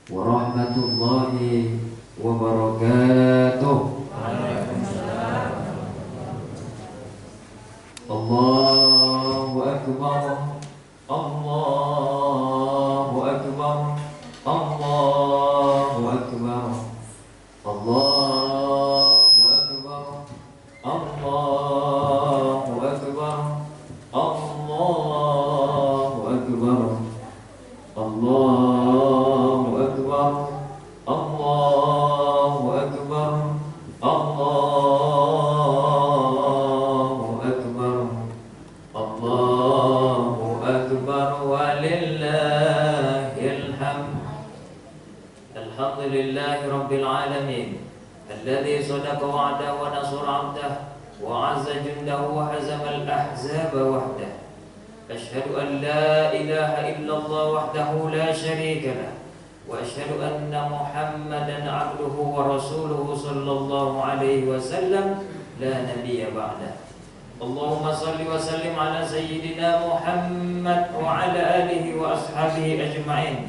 warahmatullahi wabarakatuh. Allahu akbar, Allahu akbar, Allahu akbar, Allahu akbar, Allahu akbar, Allahu akbar, Allahu akbar, Allahu akbar, Allahu akbar, Allahu akbar, walillahil hamd. Alhamdulillahi rabbil alamin, alladzi sadaqa wa'dahu wa nasara 'abdahu wa 'azza jundahu wa hazama al-ahzaba wahdahu. Asyhadu an la ilaha illallah wahdahu la syarika lah, wa asyhadu anna Muhammadan 'abduhu wa rasuluhu sallallahu alaihi wasallam la nabiyya ba'dah. Allahumma salli wa sallim ala sayyidina Muhammad wa ala alihi wa ashabihi ajma'in.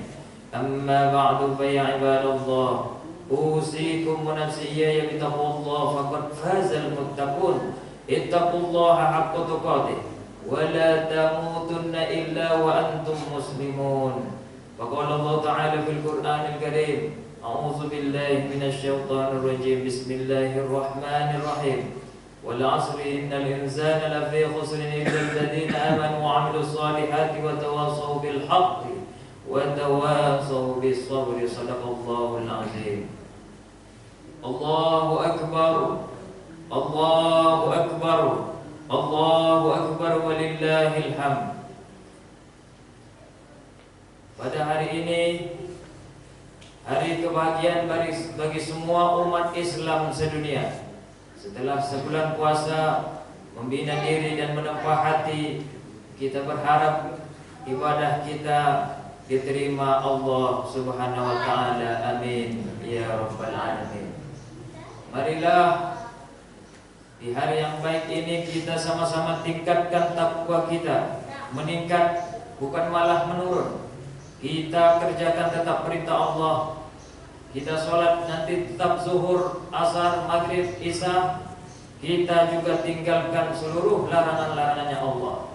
Amma ba'du, fa ya ibadallah, usikum wa nafsi iyaya bitaqwallah, faqad fazal muttaqun. Ittaqullaha haqqa tuqatih wa la tamutunna illa wa antum muslimun. Faqala Allah ta'ala fil Qur'anil Karim, a'udzu billahi minasy syaithanir rajim. Bismillahirrahmanirrahim. Wal 'asri innal insana lafi khusrin illa alladziina amanu wa 'amilus solihati wa tawassaw bil haqqi wa tawassaw bis sabri. Shadaqallahul 'azim. Allahu akbar, Allahu akbar, Allahu akbar, walillahil hamd. Pada hari ini, hari kebahagiaan bagi semua umat Islam sedunia. Setelah sebulan puasa membina diri dan menempah hati, kita berharap ibadah kita diterima Allah Subhanahu wa taala. Amin ya rabbal alamin. Marilah di hari yang baik ini kita sama-sama tingkatkan takwa kita, meningkat bukan malah menurun. Kita kerjakan tetap perintah Allah. Kita sholat nanti tetap zuhur, asar, maghrib, isya. Kita juga tinggalkan seluruh larangan-larangannya Allah.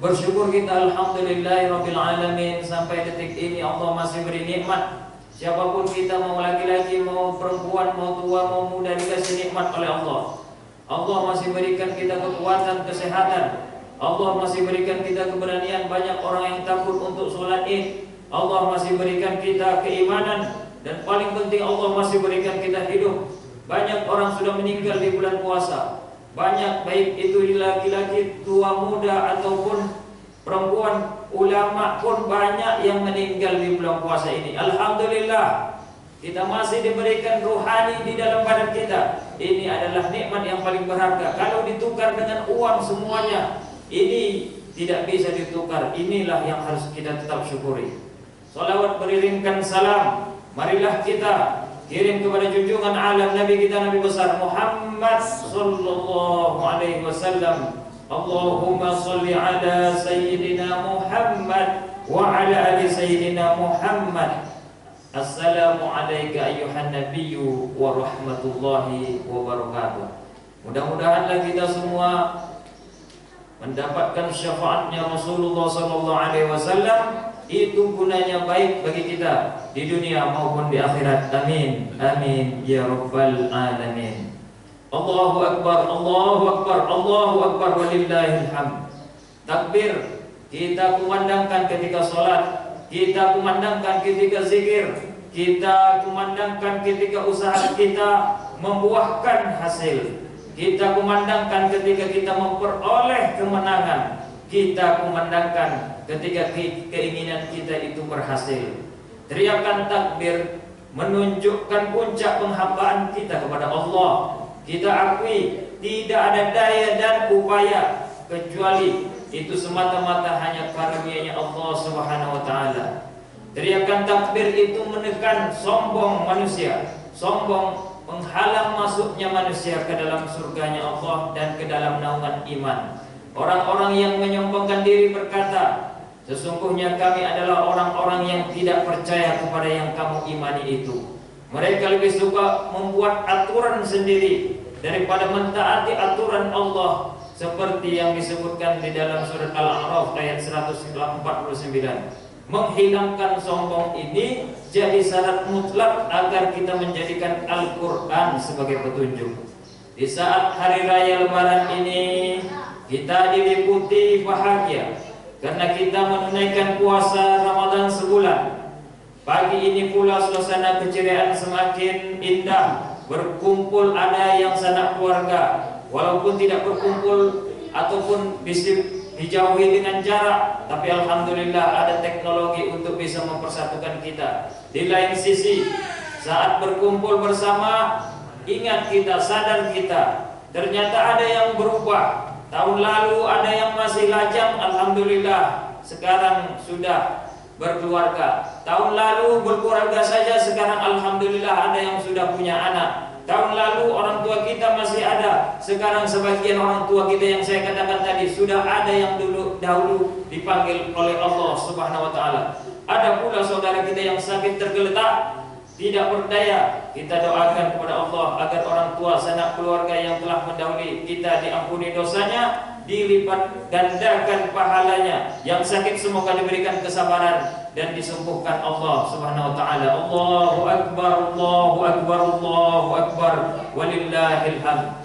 Bersyukur kita alhamdulillahirabbil alamin, sampai detik ini Allah masih beri nikmat. Siapapun kita, mau laki-laki, mau perempuan, mau tua, mau muda, dikasih nikmat oleh Allah. Allah masih berikan kita kekuatan, kesehatan. Allah masih berikan kita keberanian. Banyak orang yang takut untuk sholat Id. Allah masih berikan kita keimanan. Dan paling penting, Allah masih berikan kita hidup. Banyak orang sudah meninggal di bulan puasa. Banyak, baik itu laki-laki, tua, muda, ataupun perempuan, ulama pun banyak yang meninggal di bulan puasa ini. Alhamdulillah, kita masih diberikan rohani di dalam badan kita. Ini adalah nikmat yang paling berharga. Kalau ditukar dengan uang semuanya, ini tidak bisa ditukar. Inilah yang harus kita tetap syukuri. Salawat beriringkan salam, marilah kita kirim kepada junjungan alam Nabi kita, Nabi besar Muhammad sallallahu alaihi wasallam. Allahumma salli ala sayyidina Muhammad wa ala ali sayyidina Muhammad. Assalamu alayka ayyuhan nabiyyu wa rahmatullahi wa barakatuh. Mudah-mudahanlah kita semua mendapatkan syafaatnya Rasulullah sallallahu alaihi wasallam. Itu gunanya baik bagi kita di dunia maupun di akhirat. Amin, amin ya rabbal alamin. Allahu akbar, Allahu akbar, Allahu akbar, walillahil hamd. Takbir kita kumandangkan ketika sholat, kita kumandangkan ketika zikir, kita kumandangkan ketika usaha kita membuahkan hasil, kita kumandangkan ketika kita memperoleh kemenangan, kita kumandangkan ketika keinginan kita itu berhasil. Teriakan takbir menunjukkan puncak penghambaan kita kepada Allah. Kita akui tidak ada daya dan upaya kecuali itu semata-mata hanya karunia-Nya Allah Subhanahu wa taala. Teriakan takbir itu menekan sombong manusia. Sombong menghalang masuknya manusia ke dalam surganya Allah dan ke dalam naungan iman. Orang-orang yang menyombongkan diri berkata, Sesungguhnya kami adalah orang-orang yang tidak percaya kepada yang kamu imani itu. Mereka lebih suka membuat aturan sendiri daripada mentaati aturan Allah, seperti yang disebutkan di dalam surat Al-A'raf ayat 149. Menghilangkan sombong ini jadi syarat mutlak agar kita menjadikan Al-Quran sebagai petunjuk. Di saat hari raya Lebaran ini kita diliputi bahagia karena kita menunaikan puasa Ramadan sebulan. Pagi ini pula suasana keceriaan semakin indah. Berkumpul ada yang sanak keluarga, walaupun tidak berkumpul ataupun dijauhi dengan jarak, tapi alhamdulillah ada teknologi untuk bisa mempersatukan kita. Di lain sisi, saat berkumpul bersama, ingat kita, sadar kita, ternyata ada yang berubah. Tahun lalu ada yang masih lajang, alhamdulillah sekarang sudah berkeluarga. Tahun lalu berkeluarga saja, sekarang alhamdulillah ada yang sudah punya anak. Tahun lalu orang tua kita masih ada, sekarang sebagian orang tua kita yang saya katakan tadi sudah ada yang dahulu dipanggil oleh Allah Subhanahu wa taala. Ada pula saudara kita yang sakit tergeletak, tidak berdaya. Kita doakan kepada Allah agar orang tua sanak keluarga yang telah mendahului kita diampuni dosanya, dilipat gandakan pahalanya. Yang sakit semoga diberikan kesabaran dan disembuhkan Allah Subhanahu wa taala. Allahu akbar, Allahu akbar, Allahu akbar, walillahil hamd.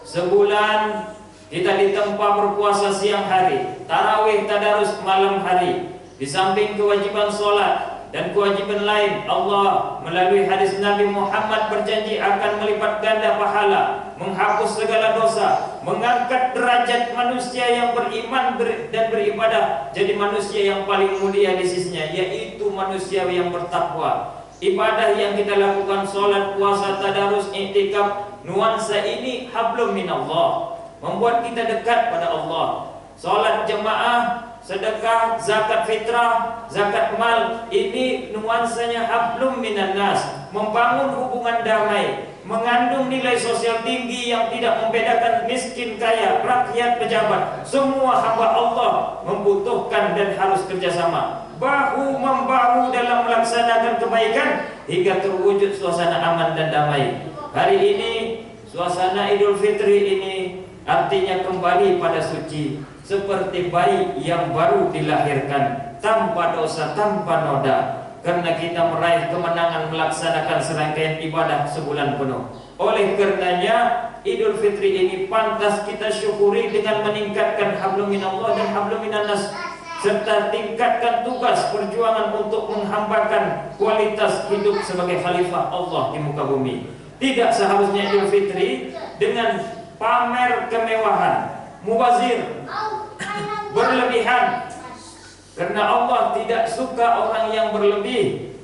Sebulan kita ditempa berpuasa siang hari, tarawih tadarus malam hari. Di samping kewajiban salat dan kewajiban lain, Allah melalui hadis Nabi Muhammad berjanji akan melipat ganda pahala, menghapus segala dosa, mengangkat derajat manusia yang beriman dan beribadah jadi manusia yang paling mulia di sisinya, yaitu manusia yang bertakwa. Ibadah yang kita lakukan, sholat, puasa, tadarus, i'tikaf, nuansa ini hablum minallah, membuat kita dekat pada Allah. Sholat jemaah, sedekah, zakat fitrah, zakat mal, ini nuansanya hablum minan nas, membangun hubungan damai, mengandung nilai sosial tinggi yang tidak membedakan miskin kaya, rakyat pejabat. Semua hamba Allah membutuhkan dan harus kerjasama, bahu membahu dalam melaksanakan kebaikan hingga terwujud suasana aman dan damai. Hari ini suasana Idul Fitri ini artinya kembali pada suci, seperti bayi yang baru dilahirkan, tanpa dosa, tanpa noda, karena kita meraih kemenangan melaksanakan serangkaian ibadah sebulan penuh. Oleh karenanya Idul Fitri ini pantas kita syukuri dengan meningkatkan hablum minallah dan hablum minannas, serta tingkatkan tugas perjuangan untuk menghambakan kualitas hidup sebagai khalifah Allah di muka bumi. Tidak seharusnya Idul Fitri dengan pamer kemewahan, mubazir, berlebihan, karena Allah tidak suka orang yang berlebih.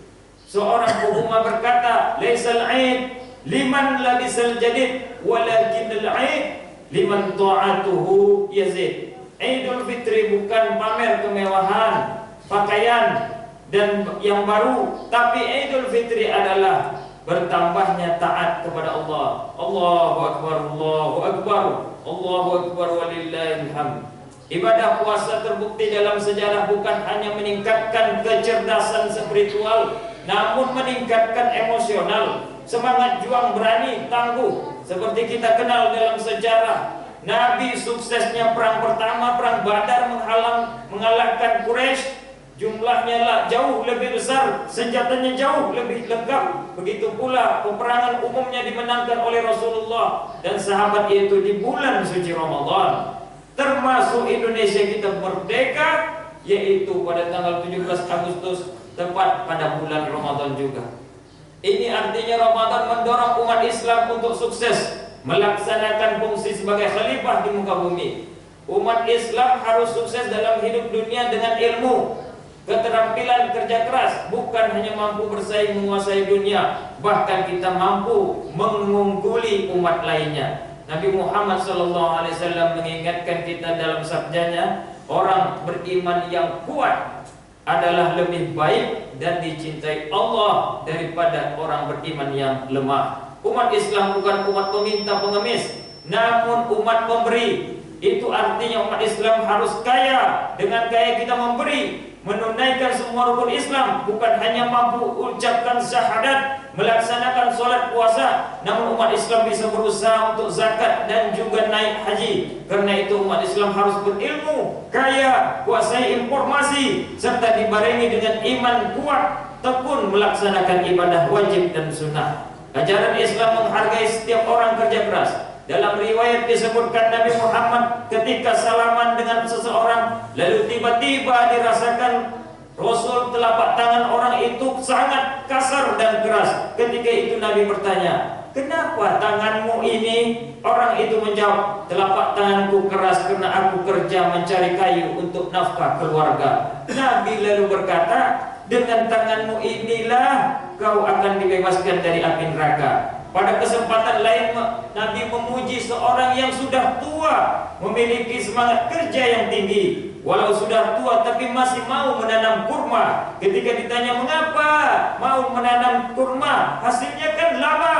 Seorang ulama berkata, laisal 'aid liman labisal jadid walakinal 'aid liman ta'atuhu yazid. Idul Fitri bukan pamer kemewahan pakaian dan yang baru, tapi Idul Fitri adalah bertambahnya taat kepada Allah. Allahu akbar, Allahu akbar, Allahu akbar, walillahil hamd. Ibadah puasa terbukti dalam sejarah bukan hanya meningkatkan kecerdasan spiritual, namun meningkatkan emosional, semangat juang berani, tangguh. Seperti kita kenal dalam sejarah, Nabi suksesnya perang pertama, perang Badar, mengalahkan Quraisy. Jumlahnya jauh lebih besar, senjatanya jauh lebih lengkap. Begitu pula peperangan umumnya dimenangkan oleh Rasulullah dan sahabat, itu di bulan suci Ramadan. Termasuk Indonesia kita merdeka, yaitu pada tanggal 17 Agustus, tepat pada bulan Ramadan juga. Ini artinya Ramadan mendorong umat Islam untuk sukses melaksanakan fungsi sebagai khalifah di muka bumi. Umat Islam harus sukses dalam hidup dunia dengan ilmu, keterampilan, kerja keras, bukan hanya mampu bersaing menguasai dunia, bahkan kita mampu mengungguli umat lainnya. Nabi Muhammad SAW mengingatkan kita dalam sabdanya, orang beriman yang kuat adalah lebih baik dan dicintai Allah daripada orang beriman yang lemah. Umat Islam bukan umat peminta pengemis, namun umat pemberi. Itu artinya umat Islam harus kaya. Dengan kaya kita memberi, menunaikan semua rukun Islam, bukan hanya mampu ucapkan syahadat, melaksanakan sholat puasa, namun umat Islam bisa berusaha untuk zakat dan juga naik haji. Karena itu umat Islam harus berilmu, kaya, kuasai informasi, serta dibarengi dengan iman kuat, tekun melaksanakan ibadah wajib dan sunnah. Ajaran Islam menghargai setiap orang kerja keras. Dalam riwayat disebutkan Nabi Muhammad ketika salaman dengan seseorang, lalu tiba-tiba dirasakan Rasul telapak tangan orang itu sangat kasar dan keras. Ketika itu Nabi bertanya, "Kenapa tanganmu ini?" Orang itu menjawab, "Telapak tanganku keras karena aku kerja mencari kayu untuk nafkah keluarga." Nabi lalu berkata, "Dengan tanganmu inilah kau akan dibebaskan dari api neraka." Pada kesempatan lain Nabi memuji seorang yang sudah tua, memiliki semangat kerja yang tinggi. Walau sudah tua tapi masih mau menanam kurma. Ketika ditanya mengapa mau menanam kurma, hasilnya kan lama.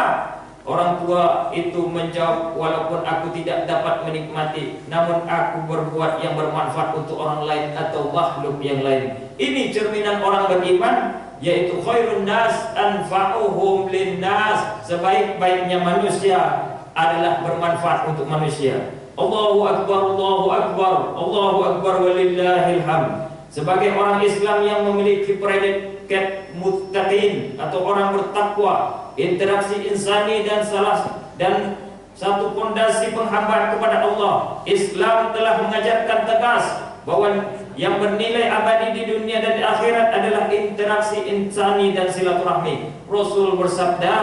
Orang tua itu menjawab, "Walaupun aku tidak dapat menikmati, namun aku berbuat yang bermanfaat untuk orang lain atau makhluk yang lain." Ini cerminan orang beriman, yaitu khairun nas anfa'uhum linnas. Sebaik-baiknya manusia adalah bermanfaat untuk manusia. Allahu akbar, Allahu akbar, Allahu akbar walillahil hamd. Sebagai orang Islam yang memiliki predikat muttaqin atau orang bertakwa, interaksi insani dan satu pondasi penghambaan kepada Allah, Islam telah mengajarkan tegas bahwa yang bernilai abadi di dunia dan di akhirat adalah interaksi insani dan silaturahmi. Rasul bersabda,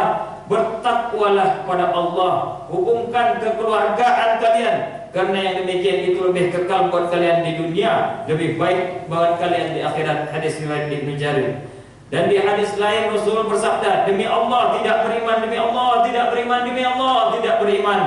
"Bertakwalah pada Allah, hubungkan kekeluargaan kalian, karena yang demikian itu lebih kekal buat kalian di dunia, lebih baik buat kalian di akhirat." Hadis riwayat Ibnu Jarir. Dan di hadis lain Rasul bersabda, "Demi Allah tidak beriman, demi Allah tidak beriman, demi Allah tidak beriman."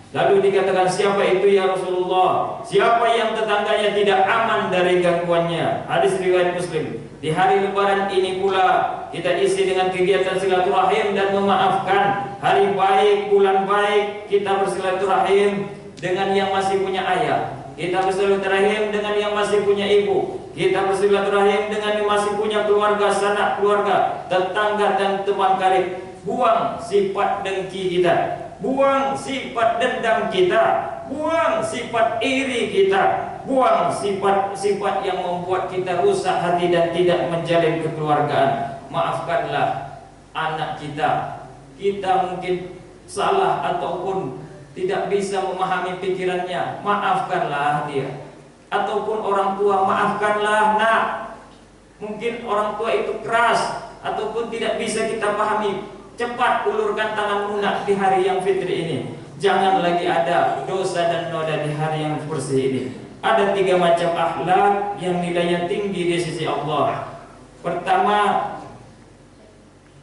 Lalu dikatakan, "Siapa itu ya Rasulullah?" "Siapa yang tetangganya tidak aman dari gangguannya." Hadis riwayat Muslim. Di hari Lebaran ini pula kita isi dengan kegiatan silaturahim dan memaafkan. Hari baik, bulan baik, kita bersilaturahim dengan yang masih punya ayah, kita bersilaturahim dengan yang masih punya ibu, kita bersilaturahim dengan yang masih punya keluarga, sanak keluarga, tetangga dan teman karib. Buang sifat dengki kita, buang sifat dendam kita, buang sifat iri kita, buang sifat-sifat yang membuat kita rusak hati dan tidak menjalin kekeluargaan. Maafkanlah anak kita. Kita mungkin salah ataupun tidak bisa memahami pikirannya, maafkanlah dia. Ataupun orang tua, maafkanlah nak. Mungkin orang tua itu keras ataupun tidak bisa kita pahami. Cepat ulurkan tanganmu nak di hari yang fitri ini. Jangan lagi ada dosa dan noda di hari yang bersih ini. Ada 3 macam akhlak yang nilainya tinggi di sisi Allah. Pertama,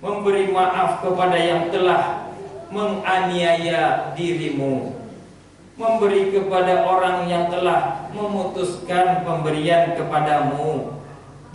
memberi maaf kepada yang telah menganiaya dirimu, memberi kepada orang yang telah memutuskan pemberian kepadamu,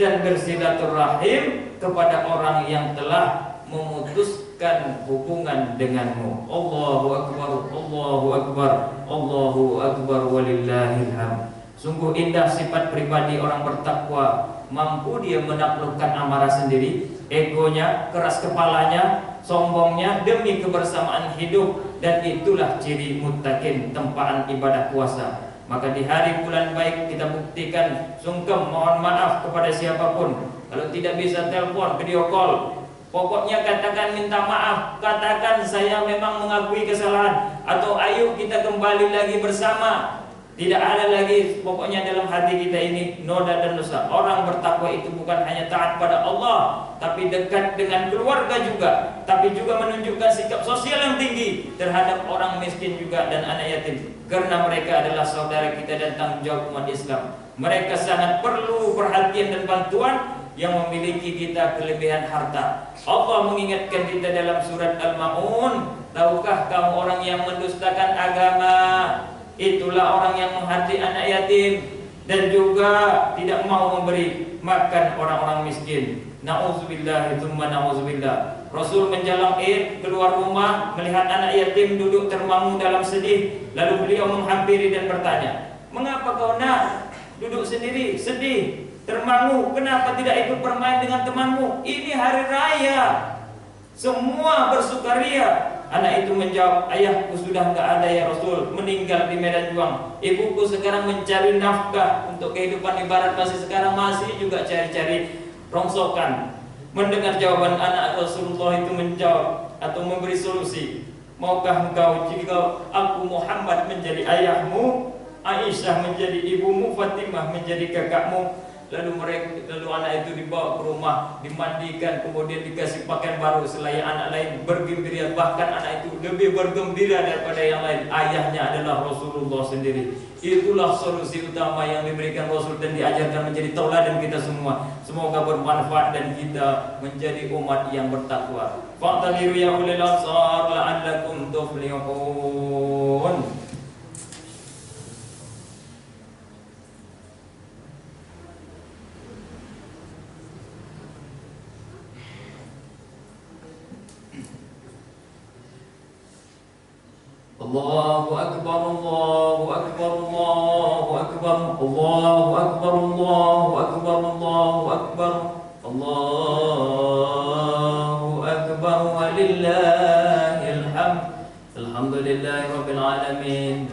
dan bersilaturahim kepada orang yang telah memutuskan hubungan denganmu. Allahu akbar, Allahu akbar, Allahu akbar walillahil hamd. Sungguh indah sifat pribadi orang bertakwa. Mampu dia menaklukkan amarah sendiri, egonya, keras kepalanya, sombongnya demi kebersamaan hidup. Dan itulah ciri muttaqin, tempaan ibadah puasa. Maka di hari bulan baik kita buktikan sungkem mohon maaf kepada siapapun. Kalau tidak bisa telepon, video call, pokoknya katakan minta maaf, katakan saya memang mengakui kesalahan, atau ayo kita kembali lagi bersama. Tidak ada lagi pokoknya dalam hati kita ini noda dan dosa. Orang bertakwa itu bukan hanya taat pada Allah, tapi dekat dengan keluarga juga, tapi juga menunjukkan sikap sosial yang tinggi terhadap orang miskin juga dan anak yatim. Karena mereka adalah saudara kita dan tanggung jawab umat Islam. Mereka sangat perlu perhatian dan bantuan yang memiliki kita kelebihan harta. Allah mengingatkan kita dalam surat Al-Ma'un, tahukah kamu orang yang mendustakan agama? Itulah orang yang menghati anak yatim dan juga tidak mau memberi makan orang-orang miskin. Na'udzubillah, tsumma na'udzubillah. Rasul menjelang Id keluar rumah melihat anak yatim duduk termangu dalam sedih. Lalu beliau menghampiri dan bertanya, "Mengapa kau nak duduk sendiri, sedih, termangu? Kenapa tidak ikut bermain dengan temanmu? Ini hari raya, semua bersukaria." Anak itu menjawab, "Ayahku sudah enggak ada ya Rasul, meninggal di medan juang. Ibuku sekarang mencari nafkah untuk kehidupan, ibarat masih juga cari-cari rongsokan." Mendengar jawaban anak, Rasulullah itu menjawab atau memberi solusi, "Maukah engkau jika aku Muhammad menjadi ayahmu, Aisyah menjadi ibumu, Fatimah menjadi kakakmu?" Lalu anak itu dibawa ke rumah, dimandikan, kemudian dikasih pakaian baru. Selain anak lain bergembira, bahkan anak itu lebih bergembira daripada yang lain. Ayahnya adalah Rasulullah sendiri. Itulah solusi utama yang diberikan Rasul dan diajarkan menjadi tauladan kita semua. Semoga bermanfaat dan kita menjadi umat yang bertakwa. Fa'tabiru ya ulil absar la'allakum tuflihun. Allahu Akbar, Allahu Akbar, Allahu Akbar, Allahu Akbar, Allahu Akbar, Allahu Akbar, Allahu Akbar, walillahil hamd. Alhamdulillahi Rabbil Alamin.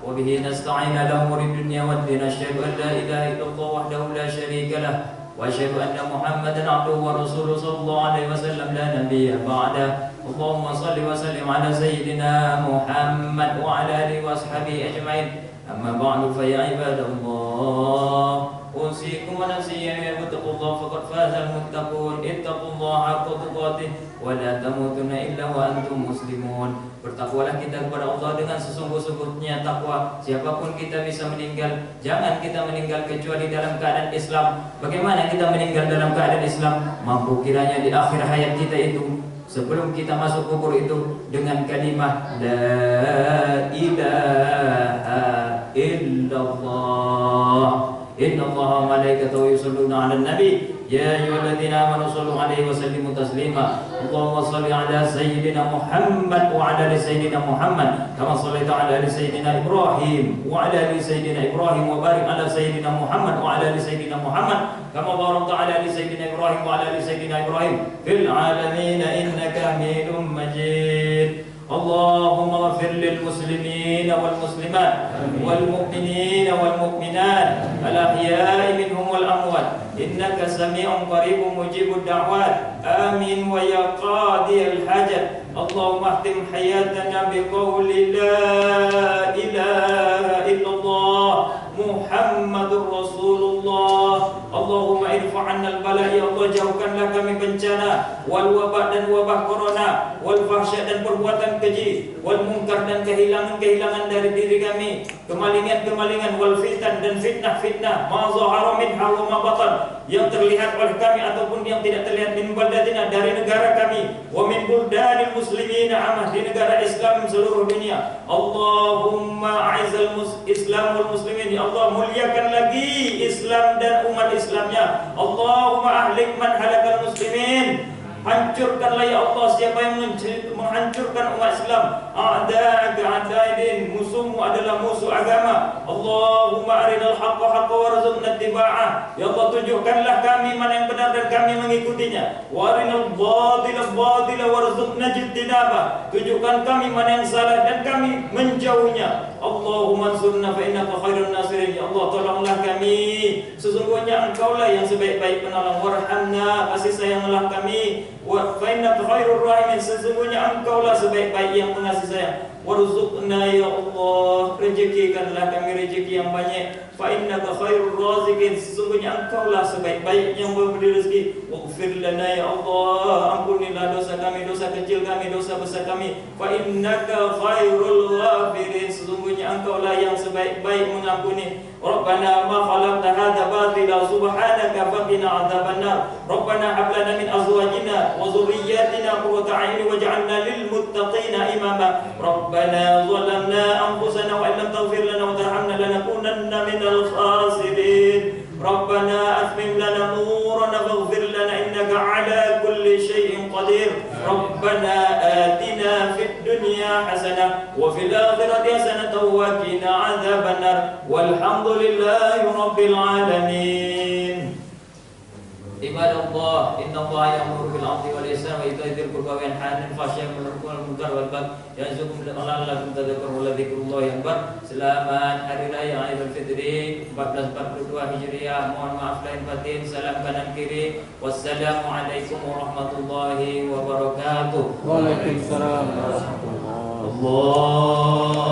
Wa bihi nasta'in ala umuri dunya waddin. Asyhadu an la ilaha illallah wahdahu la syarika lah. Wa asyhadu anna Muhammadan abduhu wa rasuluhu sallallahu alaihi wasallam la nabiyya ba'da. Allahumma salli wa sallim ala sayyidina Muhammad wa ala alihi wa ashabihi ajma'in. Amma ba'du fa ya ibadallah, usikum wa nafsi bi taqwallah faqad fazal muttaqun. Ittaqullaha haqqa tuqatih wa la tamutunna illa wa antum muslimun. Bertakwalah kita kepada Allah dengan sesungguh-sungguhnya takwa. Siapapun kita bisa meninggal, jangan kita meninggal kecuali dalam keadaan Islam. Bagaimana kita meninggal dalam keadaan Islam? Mampu kiranya di akhir hayat kita itu, sebelum kita masuk kubur itu, dengan kalimah la ilaha illallah. Innallaha wa malaikatahu yusholluna 'alan nabi ya ayyuhalladzina amanu shallu 'alaihi wa sallimu taslima. Allahumma shalli 'ala sayyidina Muhammad wa 'ala ali sayyidina Muhammad kama shallaita 'ala ali sayyidina Ibrahim wa 'ala ali sayyidina Ibrahim wa barik 'ala sayyidina Muhammad wa 'ala ali sayyidina Muhammad kama barakta 'ala ali sayyidina Ibrahim wa 'ala ali sayyidina Ibrahim fil 'alamin innaka Hamidum Majid. Allahumma ighfir lil muslimina wal muslimat wal mu'minina wal mu'minat al ahya'i minhum wal amwat innaka sami'un qaribun mujibud da'wat. Amin wa ya qadiyal hajat. Allahumma ahtim hayatana biqawli la ilaha illallah Muhammadur Rasulullah. Allahumma irfa' 'anna al-bala, ya Allah jauhkanlah kami bencana wal wabah dan wabah corona, wal fahsya dan perbuatan keji, wal munkar dan kehilangan-kehilangan dari diri kami, kemalingan-kemalingan, wal fitan dan fitnah-fitnah, ma zahara minha wa ma batan, yang terlihat oleh kami ataupun yang tidak terlihat, min baldatina dari negara kami, wa min buldanil muslimina amah di negara Islam seluruh dunia. Allahumma a'izal Islam wal muslimin, ya Allah muliakan lagi Islam dan umat Islamnya. Allahumma ahlik man halakal muslimin, hancurkanlah ya Allah siapa yang menghancurkan umat Islam. A'da'aka a'da'idin, musuhmu adalah musuh agama. Allahumma arinal haqqa haqqa warzuqna ittiba'ah, ya Allah tunjukkanlah kami mana yang benar dan kami mengikutinya. Wa arinal batila batila warzuqna ijtinabah, tunjukkan kami mana yang salah dan kami menjauhnya. Allahumma ansurna fa innaka khairun nasirin, ya Allah tolonglah kami, sesungguhnya Engkaulah yang sebaik-baik penolong. Warhamna, kasih sayanglah kami. Wa fa innaka khairur rahimin, sesungguhnya Engkaulah sebaik-baik yang mengasih sayang. Warzuqna ya Allah, rezekikanlah kami rezeki yang banyak. Fa innaka khairur raziqin, sesungguhnya Engkaulah sebaik-baik yang memberi rezeki. Waghfir lana ya Allah, ampunilah dosa kami, dosa kecil kami, dosa besar kami. Fa innaka khairul ghafirin, sesungguhnya Engkaulah yang sebaik-baik mengampuni. Rabbana ma khalaqta hadza batila subhanaka faqina adzabannar. Rabbana hab lana min azwajina wa dhurriyyatina qurrata a'yun waj'alna lil muttaqina imama. Rabbana zalamna anfusana wa illam taghfir lana wa tarhamna lanakunanna minal khasirin. Rabbana atmim lana nurana waghfir lana innaka ala kulli syai'in qadir. Rabbana atina fid dunya hasanah wa fil akhirati hasanah wa qina adzabannar. Walhamdulillahi rabbil alamin. Ibadallah, innallaha ya'muru bil 'adli wal ihsani wa ita'i dzil qurba wa yanha 'anil fahsya'i wal munkar wal baghi ya'izukum la'allakum tadhakkarun wa dzikrullahi akbar. Selamat Hari Raya Idul Fitri 1442 Hijriah. Mohon maaf lahir batin, salam kanan kiri. Wassalamualaikum warahmatullahi wabarakatuh. Waalaikumsalam warahmatullahi wabarakatuh. Allah